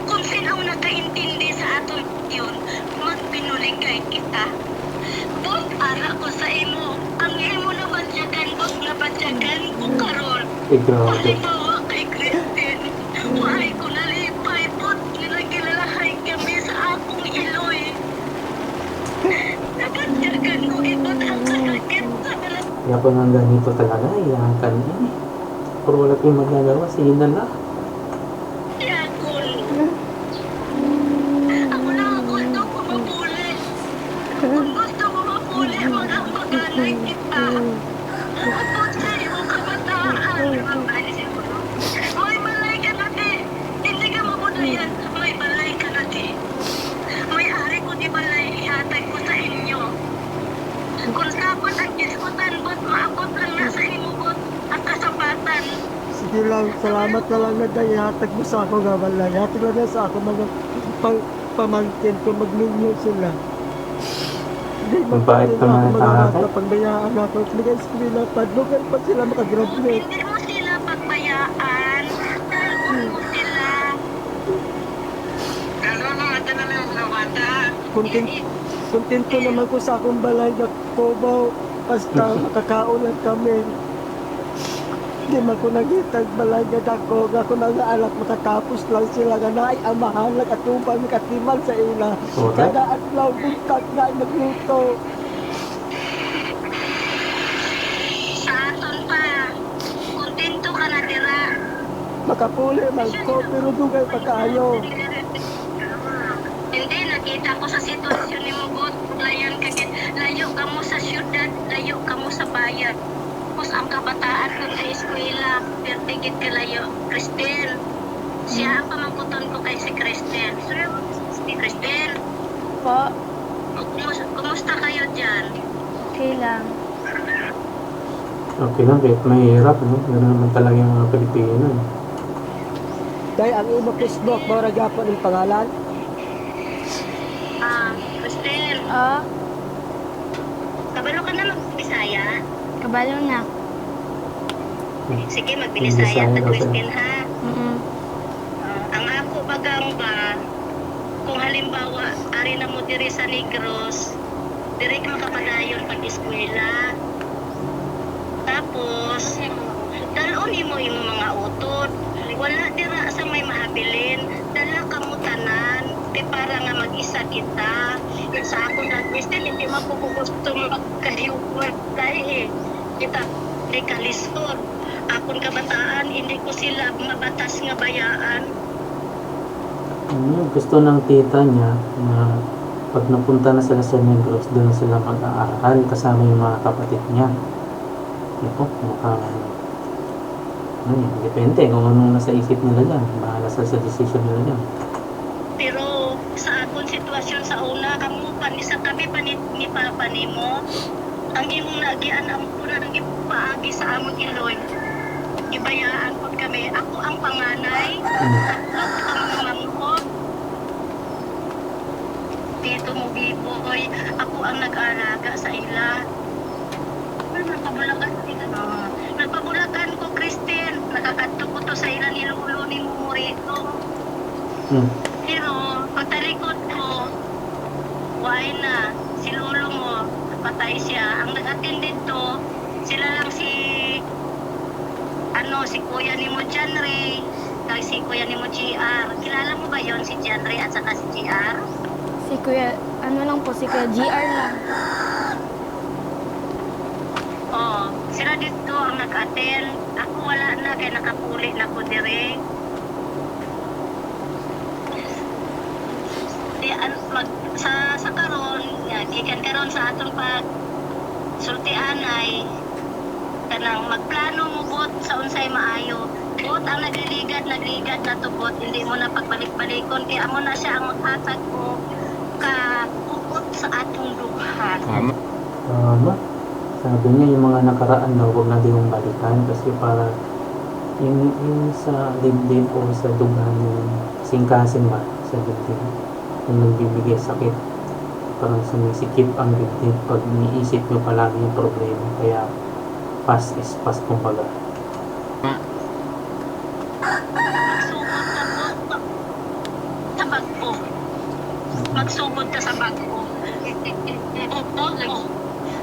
Kung sinong nakaintindi sa aton yun, magpinuligay kita. But, ara ko sa imo, ang imo na badyagan, but na badyagan ko karon. Eh, grabe. Halimbawa kay Christine, wahay ko nalipay, but nilagilalahay kami sa akong iloy. Nabadyagan ko ibot ang kasakit sa balat. Kaya po nang ganito talaga, iyakan eh. Pero wala tayong magagawa, sige na lang. Yakol. Ako na ang gusto ko mapuli. Kung gusto mo mapuli, mag-maganay kita. Abot sa iyong kabataan. May balay ka na di. Hindi ka mabudayan. May balay ka na di. May ari ko di balay, ihatag ko sa inyo. Kung dapat ang diskutan, ba't maabot lang na sa imubot ang kasapatan. Sige lang, salamat na lang na dahil hatag mo sa ako nga wala. Hatag lang na sa ako mga pamangkin ko, magninyo sila. Hindi Mabait magpapalala naman ako ang mga tatay. pagbayaan ako. Ligay sa kanila, padlugan pa sila Kung makagraduate. hindi mo sila pagbayaan, talbog mo sila. Ano na lang na bata? Kontento naman ko sa akong balay na Cubao. Basta makakaon lang kami. Hindi man ko nagitag balay na dako. Ako na nga anak makatapos lang sila nga naay ang mahalag at upang makatimal sa ila. Correct. Kada adlaw buntag na ay nagluto. Sa aton pa, kontento ka na dira. Makapuli man ko pero dugay pa kaayo. Hindi, nakita ko sa sitwasyon ni Mugot. Layo ka mo sa syudad, layo ka mo sa bayan. Tapos ang kabataan ko sa eskwela, pero tigit ka layo. Christine, siya ang pamangkuton ko kay si Christine. Si Christine, Po, kumusta kayo dyan? okay lang. Okay lang, kahit mahirap, no? Gano'n naman talaga yung mga Pilipino. Eh. Dahil ang imo Facebook, mara gapon ang pangalan. Christine, Oh, kabalo ka na mag-Bisaya? kabalo na. Sige, mag-Bisaya Bisaya, ta okay. Christine ha. Mm-mm. Ang ako bagang ba, kung halimbawa, ari na mo diri sa Negros, diri ka makapadayon pag-eskwela. Tapos, dalon mo imo mga utod. Wala dira sa may mahabilin. Dala ka mo tanan. Di para nga mag-isa kita. Sa ako na, Christine, hindi mapupugusto magkahiwag dahil kita di kalisod. Akong kabataan, hindi ko sila mabatas nga bayaan. Gusto ng tita niya na pag napunta na sila sa Negros, doon na sila mag-aaral kasama yung mga kapatid niya. Ito, mukhang depende kung anong nasa isip nila dyan. Bahala sa decision nila dyan. Pero sa akong sitwasyon sa una, sa kami pa ni Papa nimo, ang imong nagian ang puna ng ipaagi sa amon iloy. Ibayaan po kami. Ako ang panganay. Tatlo ka mga manghod. Dito mo, Biboy. Ako ang nag-alaga sa ila. Nagpabulakan ko, Christine. Nakakadto ko to sa ila ni Lolo ni Mumurito. Pero, pagtalikod ko, why na, si Lolo mo, patay siya. Ang nag-attend dito, sila lang si Kuya ni mo Janre, kay si Kuya ni mo GR. Kilala mo ba yon si Janre at saka si GR? Si Kuya, ano lang po, si Kuya GR lang. Sila dito ang nag-attend. Ako wala na, kaya nakapuli na ko dire. Sa karon, gikan karon sa atong pag sultian ay kanang magplano mo bot sa unsay maayo. Bot ang nagligad na to bot, hindi mo na pagbalik-balikon kaya amo na siya ang maghatag ko ka ukot sa atong duha. Tama. Tama. Sabi niya yung mga nakaraan daw huwag natin yung balikan kasi para yung sa dibdib o sa dughan yung singkasin ba sa dibdib yung nagbibigay sakit parang sumisikip ang dibdib pag iniisip nyo palagi yung problema kaya past is past kumbaga. Magsugod ka sa bagko.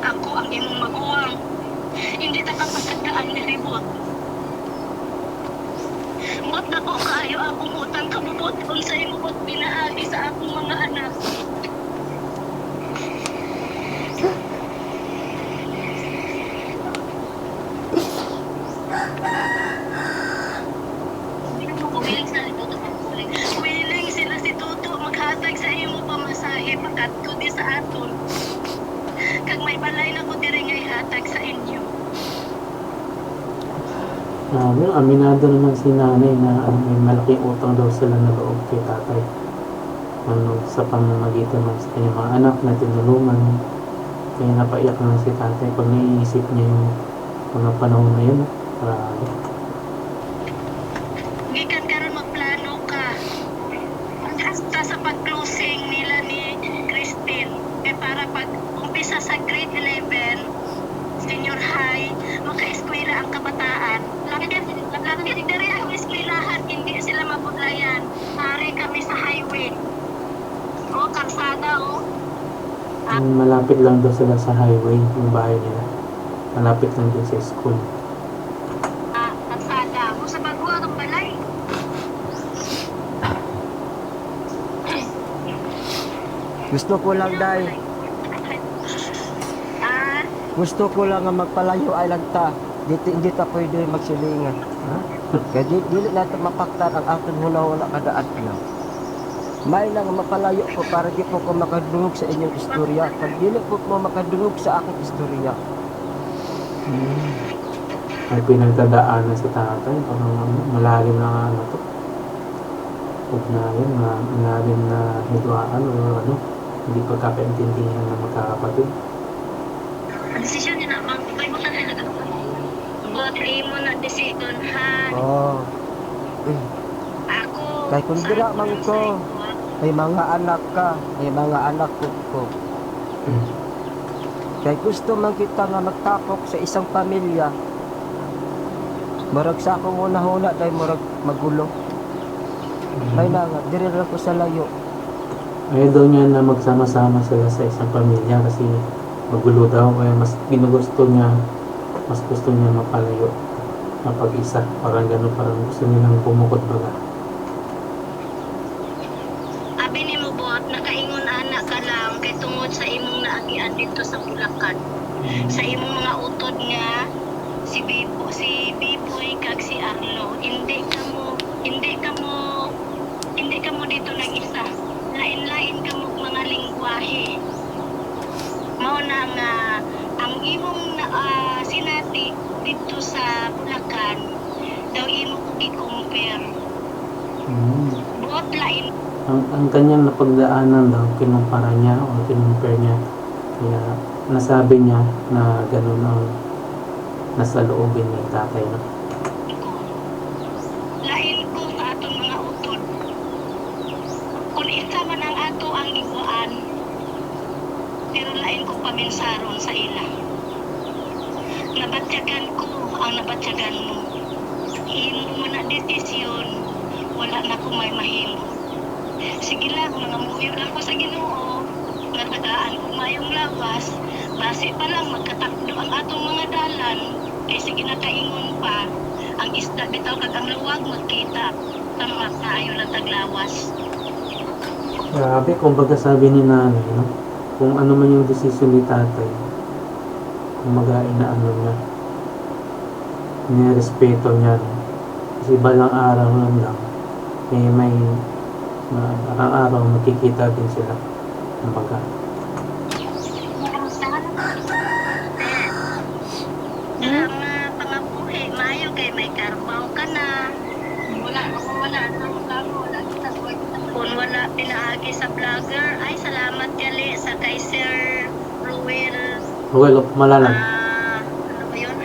Ako ang imong maguwang. Hindi ta ka pasagdaan ni Ribot. Bot na ko kaayo akong utang kabubot kung sa imubot pinaagi sa akong mga anak. Willing sila si Tuto maghatag sa imo pamasahe pagkadto di sa aton. Kag may balay na ko diri nga ihatag sa inyo. Aminado naman si nanay na may malaking utang daw sila na loob kay tatay. Sa pamamagitan ng sa kanyang mga anak na tinulungan. Kaya napaiyak na si tatay pag naiisip niya yung mga panahon na yun. Marami. Gikan karon magplano ka. Hasta sa pag-closing nila ni Christine. Para pag umpisa sa grade 11, senior high, maka-eskwela ang kabataan. Lagi dari ang eskwelahan, hindi sila mabudlayan. Hari kami sa highway. O, kalsada o. Malapit lang daw sila sa highway, yung bahay nila. Malapit lang din sa school. Kalsada. O sa bagwa ng balay. Gusto ko lang, Day. Gusto ko lang nga magpalayo ay lang ta. Hindi ta pwede magsilingan. Kaya dili natin mapaktan ang ating hula-hula kadaan lang. May lang mapalayo ko para di po ko makadungog sa inyong istorya. Pag dili po mo makadungog sa aking istorya. May pinagdadaanan sa tatay. Parang malalim na ano to. Huwag na yun, malalim na hidwaan o ano. Hindi pagkakaintindihan ng magkakapatid. Ang desisyon niya na, magpapay mo tayo na gano'n. But mo na decision, ha? Oh. Ako, Kay kung dira man ko, may mga anak ka, may mga anak ko. Kaya gusto man kita nga magtapok sa isang pamilya. Murag sa akong una-huna dahil murag magulo. May na nga, diri lang ko sa layo. Ayaw daw niya na magsama-sama sila sa isang pamilya kasi magulo daw. Kaya mas ginugusto niya, mas gusto niya mapalayo, mapag-isa. Parang gano'n, parang gusto niya nang pumukot baga. abi ni mo bot, nakaingon anak ka lang kay tungod sa imong naagian dito sa Bulacan. Sa imong mga utod nga, si Biboy kag si Arlo, hindi ka mo dito nag-isa. Lain-lain ka mo mga lingwahe. Mao na nga ang imong sinati dito sa Bulacan daw imo ko i-compare. Buot lain. Ang kanyang napagdaanan daw, kinumpara niya o kinumpare niya. Kaya nasabi niya na gano'n ang nasa loobin ni tatay. No? Lain ko sa atong mga utod. Kung isa man ang ato ang iguan, pero lain ko paminsaron sa ila. Nabatyagan ko ang nabatyagan mo. Himo mo na desisyon, wala na ko may mahimo. Sige lang, mga muyo lang ko sa Ginoo. Natagaan ko mayong lawas. Base pa lang magkatakdo ang atong mga dalan. Kay sige na kaingon pa. Ang isda bitaw kag ang luwag magkita. Tama na ayaw lang taglawas. Grabe, kumbaga sabi ni nanay, no? Kung ano man yung desisyon ni tatay, kumbaga inaano niya, nirespeto niya. No? Kasi balang araw lang, may araw-araw makikita din sila. Kumbaga. Salamat. may karbaw ka na. Kung wala pinaagi sa vlogger, ay salamat gali sa kay Sir Ruel. Ruel of Malalag. Ano ba yun?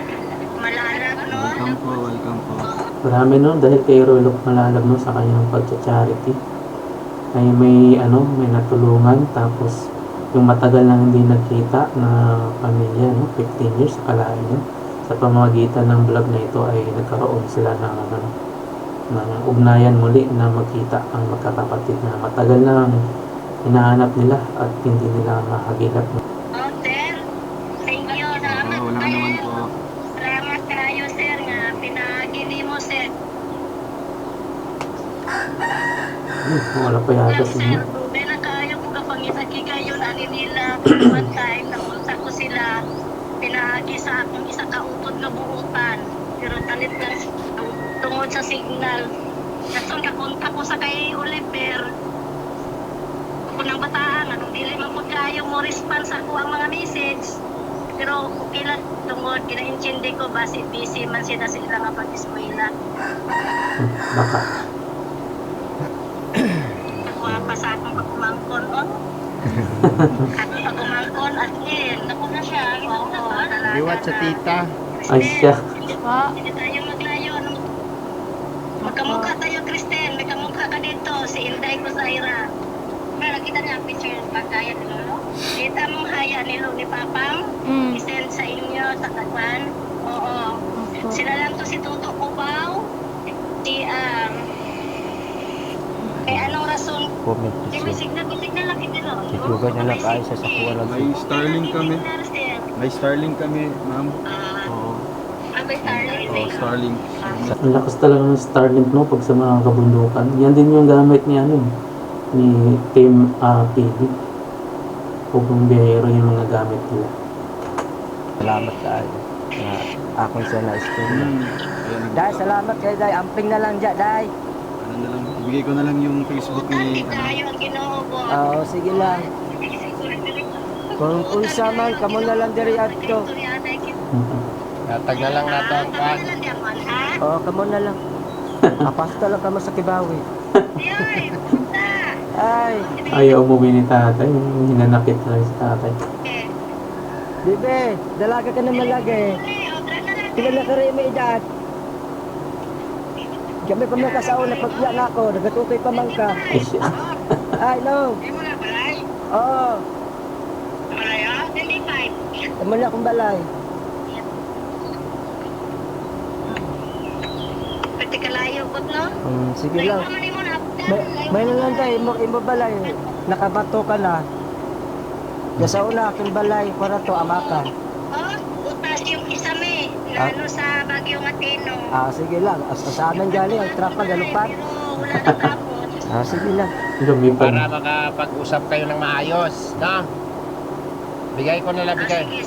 Malalag, no? Welcome po. Marami no, dahil kay Ruel of Malalag no, sa kanyang pagcha-charity ay may natulungan, tapos yung matagal na hindi nagkita na pamilya no, 15 years sa kalahin no, sa pamamagitan ng vlog na ito ay nagkaroon sila ng ugnayan muli na magkita ang magkakapatid na matagal na hinahanap nila at hindi nila mahagilap. Oh, sir. Thank you. Salamat Wala naman po. Salamat kayo, sir, nga pinagili mo, sir. Wala pa yata Sir, siya. may nakayo ko kapag isagigayon ani nila. One time, nakunsa ko sila. Pinagi sa akong isa kaupod na buutan. Pero talit lang tungod sa signal. Kaso nakunta ko sa kay Oliver. Ako ng bataan, anong dili man po kayo mo response ako ang mga message. Pero okay lang tungod, kina-intindi ko basi busy man sila nga pag-eskwela. Baka. Nakuha pa sa akong pagkumangkon, oh. At pagkumangkon at yun, naku na siya. Oo, talaga. Liwat sa tita. Ay siya. Po. Hindi tayo maglayo. Magkamukha tayo, Kristen. May kamukha ka dito. Si Inday ko sa Ira. Pero nakita niya ang picture yung pagkaya ni Lolo. Kita mong haya ni Lolo ni Papang. I-send sa inyo sa Kagwan. Oo. Sila lang to si Tuto Kubaw. Si, anong rason? Comment Di po may siya. signal lang kita, no? Itugan niya lang kayo sa sakuha lang. May Starlink kami. May Starlink kami, ma'am. Oo. May Starlink. Oh, Starlink. Ang lakas talaga ng Starlink no, pag sa mga kabundukan. Yan din yung gamit ni ni Team PB. Pugong biyahero yung mga gamit nila. Salamat kayo. Na akong siya na istorya. Ayan, Day, salamat kayo, Day. Amping na lang dyan, Day. ano na lang, ibigay ko na lang yung Facebook ni, Tayo ang ginuhugot. Oo, sige lang. Kung unsa man, kamo na lang diri adto. Natag na lang nato ang pan. Oo, kamo na lang. Apasta lang kamo sa Kibawi. Ay, Ayaw umuwi ni tatay. Hinanakit na lang si tatay. Bibe, dalaga ka naman lagi. Kilala ka rin may edad. Kami pa mga kasaon na pagpiya nga ako, nagatukay pa man ka. Ay siya. Ay, no. Oo, tama na akong balay. Pwede ka layo ko, no? Sige lang. May nalang tayo, imo balay. Nakabato ka na. Nasa una, aking balay, para to, amaka. Oh, utas yung isa me. Na ano sa Baguio Matino. Sige lang. Sa amin galing, ang trapa, galupat. Pero wala na tapos. Sige lang. Lumipad. Para makapag-usap kayo ng maayos, no? Bigay ko na lang,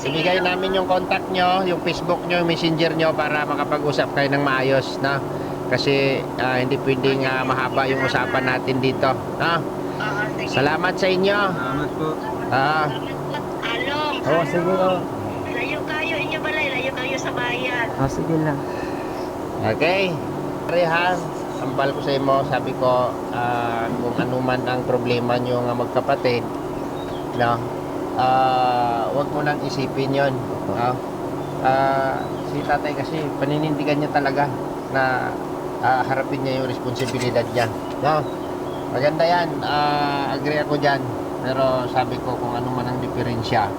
ibigay namin yung contact nyo, yung Facebook nyo, yung messenger nyo para makapag-usap kayo ng maayos, no? Kasi hindi pwedeng mahaba yung usapan natin dito, no? Salamat sa inyo. Salamat po. Along. Oo, sige, oo. Layo kayo, inyo balay. Layo kayo sa bayan. Sige lang. Okay. Rehan, sampal ko sa imo, sabi ko, kung ano man ang problema nyo nga magkapatid, no? Wag mo nang isipin yon, no? Si tatay kasi paninindigan niya talaga na harapin niya yung responsibilidad niya, no? Maganda yan, agree ako dyan, pero sabi ko kung ano man ang diferensya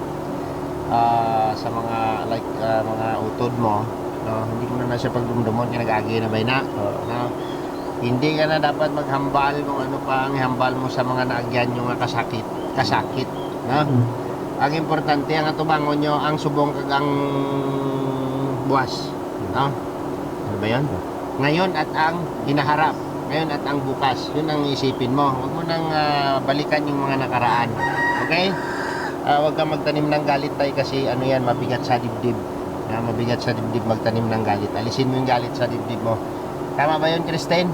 sa mga mga utod mo, no? Hindi mo na siya pagdumdumon, kinagagi na ba na, no? Hindi ka na dapat maghambal kung ano pa ang hambal mo sa mga naagyan yung kasakit, no? Ang importante ang atubangon nyo ang subong kagang buwas, no? Ano ba yun? Ngayon at ang hinaharap, ngayon at ang bukas, yun ang isipin mo. Huwag mo nang balikan yung mga nakaraan, okay? Huwag kang magtanim ng galit tayo kasi ano yan, mabigat sa dibdib. Mabigat sa dibdib magtanim ng galit. Alisin mo yung galit sa dibdib mo. Tama ba yun, Kristen?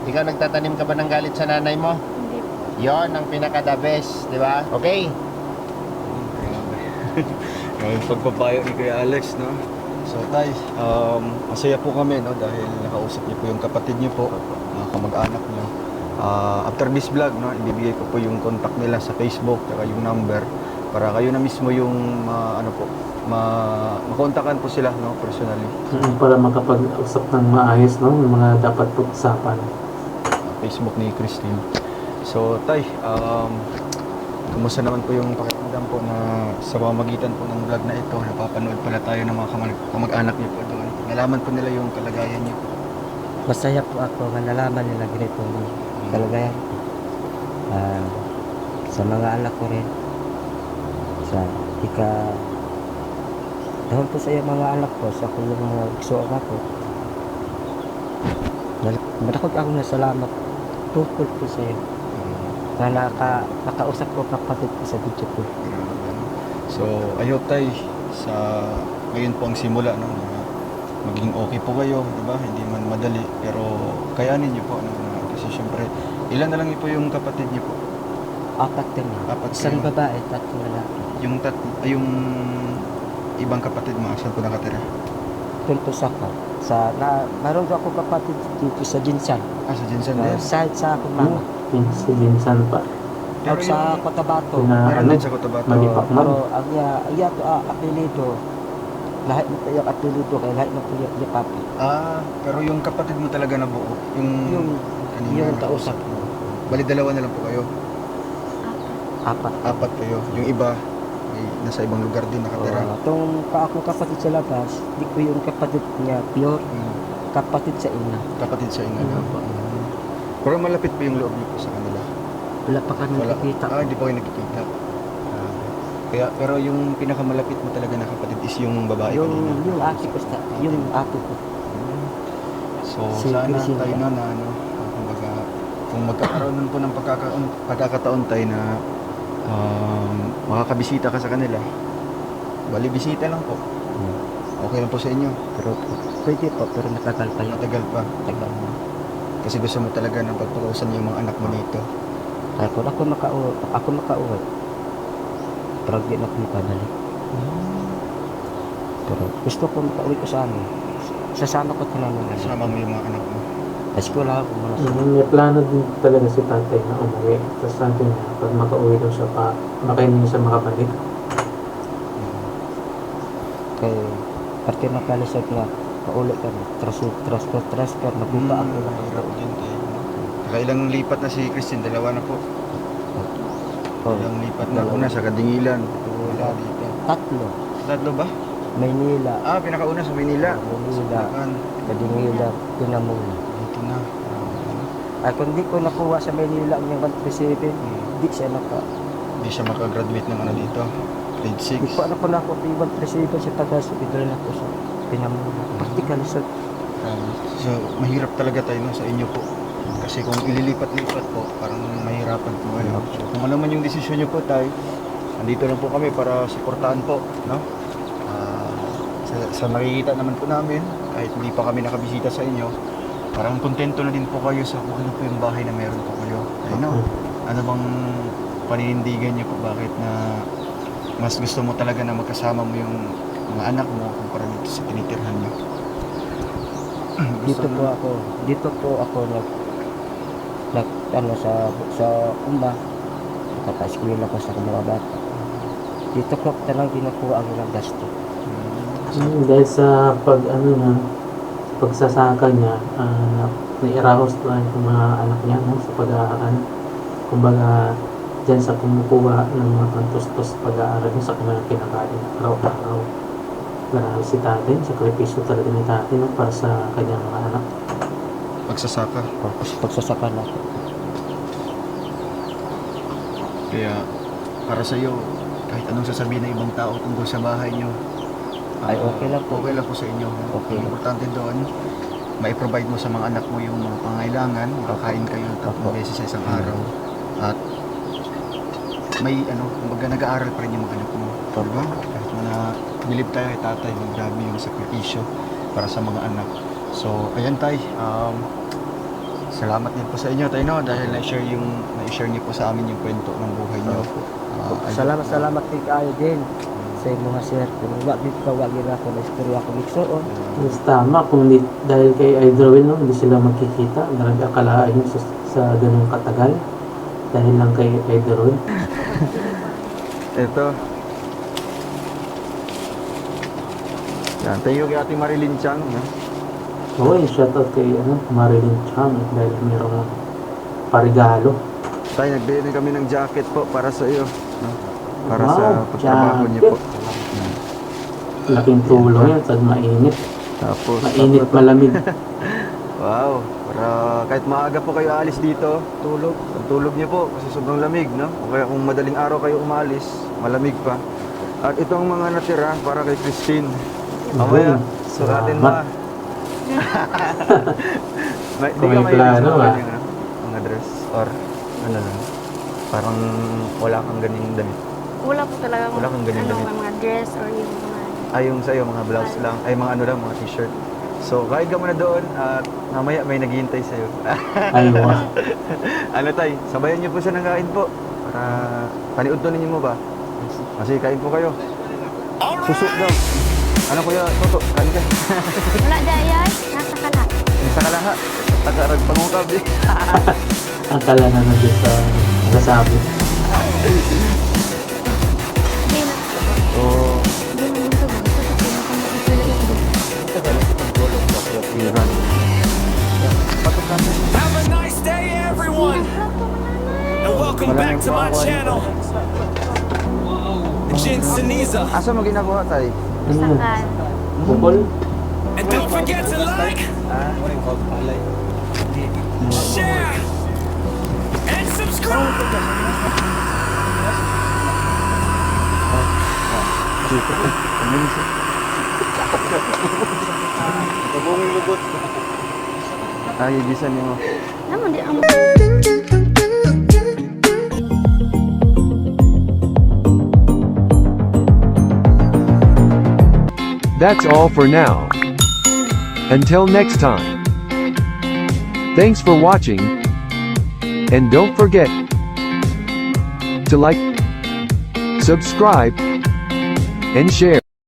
Ikaw nagtatanim ka ba ng galit sa nanay mo? Hindi po. Yon ang pinaka-the best, di ba? Okay? Yung pagpapayo ni Kuya Alex, no? So tay, masaya po kami no dahil nakausap niyo po yung kapatid niyo po, kamag-anak niyo. After this vlog no, ibibigay ko po yung contact nila sa Facebook at yung number para kayo na mismo yung makontakan po sila no personally. Para makapag-usap ng maayos, no? Yung mga dapat pag-usapan. Facebook ni Christine. So tay, kumusta naman po yung pakiramdam po na sa pamamagitan po ng vlog na ito, napapanood pala tayo ng mga kamag-anak niyo po doon. Nalaman po nila yung kalagayan niyo. Masaya po ako na nalaman nila ganitong kalagayan. Sa mga anak ko rin. Dahil po sa iyo mga anak ko, sa kulong mga igsoon ako. Madakot ako na salamat tungkol po sa iyo. Na nakausap ko kapatid ko sa video ko. So, I hope tay sa ngayon po ang simula no, na maging okay po kayo, di ba? Hindi man madali, pero kayanin niyo po. Kasi syempre, ilan na lang po yung kapatid niyo po? 4 din. Apat Isang kayo. babae, 3 lalaki. Yung ibang kapatid mo, saan po nakatira? Doon po sa meron ako kapatid dito sa Jinsan. Sa Jinsan din. Sa akong mama. Si Vincent pa. At sa Cotabato. Na Meron din sa Cotabato. Malipakman. Pero ang apelido, lahat mo po yung apelido kaya lahat mo po yung papi. Pero yung kapatid mo talaga na buo, Yung kausap mo. Bali dalawa na lang po kayo. 4. Apat kayo. Yung iba ay nasa ibang lugar din nakatira. Itong ako kapatid sa labas, di ko yung kapatid niya pure, kapatid sa ina. Kapatid sa inyo. Pero malapit pa yung loob niyo po sa kanila. Wala pa kami nakikita. Hindi pa kayo nakikita. Pero yung pinakamalapit mo talaga na kapatid is yung babae kanina. Yung ate ko, yung ate ko. So Si sana Christine. tayo na kumbaga, kung magkakaroon nun po ng pagkakataon tayo na makakabisita ka sa kanila, bali bisita lang po. Okay lang po sa inyo. Pero pwede po, pero matagal pa yun. Matagal pa. Kasi gusto mo talaga ng pagtutusan yung mga anak mo dito. Kaya kung ako makauwi, pero di na ko makabalik. Pero gusto ko makauwi ko sa amin. Sasama ko ito namin. Kasama mo yung mga anak mo. Kasi ko lang ako muna sa May plano din talaga si tatay na umuwi. Tapos sabi niya, pag makauwi daw siya pa, makainin siya makabalik. kaya parte makalisag na paulit kami. Transfer, nabuka ako na. Mahirap din tayo. Nakailang lipat na si Christine, dalawa na po. Ilang lipat na una sa Kadingilan. Wala dito. 3. Tatlo ba? Maynila. Pinakauna sa Manila. Manila. Saan? Kadingila, Pinamula. Dito na. Ay kung di ko nakuha sa Manila ang 137, di siya Hindi siya makagraduate ng dito. Grade 6. Di pa na ako yung 137 sa tagas, idol na ko sa Pinamula. Practical so So, mahirap talaga tayo no, sa inyo po. Kasi kung ililipat-lipat po, parang mahirapan po kayo. So, kung ano man yung desisyon nyo po tayo, andito lang po kami para suportahan po. No? Sa nakikita naman po namin, kahit hindi pa kami nakabisita sa inyo, parang kontento na din po kayo sa kung ano po yung bahay na meron po kayo. Ano bang paninindigan nyo po bakit na mas gusto mo talaga na magkasama mo yung mga anak mo kumpara dito sa tinitirhan nyo? Dito po ako sa umma, nakapa-eskwela ko sa mga bata. Dito ko talagang ginakuha ang ilang gasto. Dahil sa pagsasaka niya, nairahos na yung mga anak niya no, sa pag-aaral. Kumbaga, dyan sa kumukuha ng mga pantustos pag-aaral niya sa kanyang kinakain araw-araw. Marami si tatay, sakripisyo talaga ni tatay no, para sa kanyang mga anak. Pagsasaka. Pagsasaka na ako. Kaya para sa iyo, kahit anong sasabihin ng ibang tao tungkol sa bahay nyo, Ay, okay lang po. Okay lang po sa inyo. Okay. Ang importante doon, mai-provide mo sa mga anak mo yung mga pangailangan, makakain kayo 3 beses sa isang araw. At may kumbaga nag-aaral pa rin yung mga anak mo. Diba? Kahit na bilib tayo kay tatay, grabe yung sakripisyo para sa mga anak. So, ayan tay, salamat din po sa inyo tay no, dahil na-share niyo po sa amin yung kwento ng buhay niyo. Salamat din kayo din. sa mga sir. Kung wag ako na istorya ako giksoon. Mas tama kung hindi, dahil kay Idol Will, no, hindi sila magkikita. Nag-akalaan nyo sa ganung katagal. Dahil lang kay Idol Will. Ito. Yan, thank you kay Ate Marilyn Chang. Oo, shoutout kay Marilyn Chang dahil mayroong parigalo. Tay, nagbigay din kami ng jacket po para sa iyo. No? Para Wow, sa pagtrabaho niyo po. Laking tulong yan, sad mainit. Tapos, Mainit, malamig. wow. Para kahit maaga po kayo alis dito, tulog niyo po kasi sobrang lamig, no? O kaya kung madaling araw kayo umalis, malamig pa. At itong mga natira para kay Christine. Mamaya, suratin mo. Hindi Kung ka may may plano, mga dress or ano lang. Parang wala kang ganyung damit. Wala po talaga akong Wala kang ganyan damit. mga dress or yung mga... Ay, yung sa'yo, mga blouse lang. Ay, mga ano lang, mga t-shirt. So, kahit ka muna doon at mamaya may naghihintay sa'yo. Aywa. Ano tay, sabayan niyo po siya ng kain po. Para paniudtonin niyo mo ba? Kasi kain po kayo. Susok daw. Ano kuya, Toto, kain ka. Wala dayay, nasa kala. Sa kalaha. Tagarag pangungkab eh. Ang kala na nandun sa nasabi. Hindi na. So, Hindi na dito. iran. Have a nice day, everyone, and welcome back to my channel. Jin Seniza. Asa mo ginagawa tay? Ano yan? Sakal. Bukol? And don't forget to like, share, and subscribe. Ay, ibisan niyo mo. Naman di ang... That's all for now. Until next time. Thanks for watching. And don't forget to like, subscribe, and share.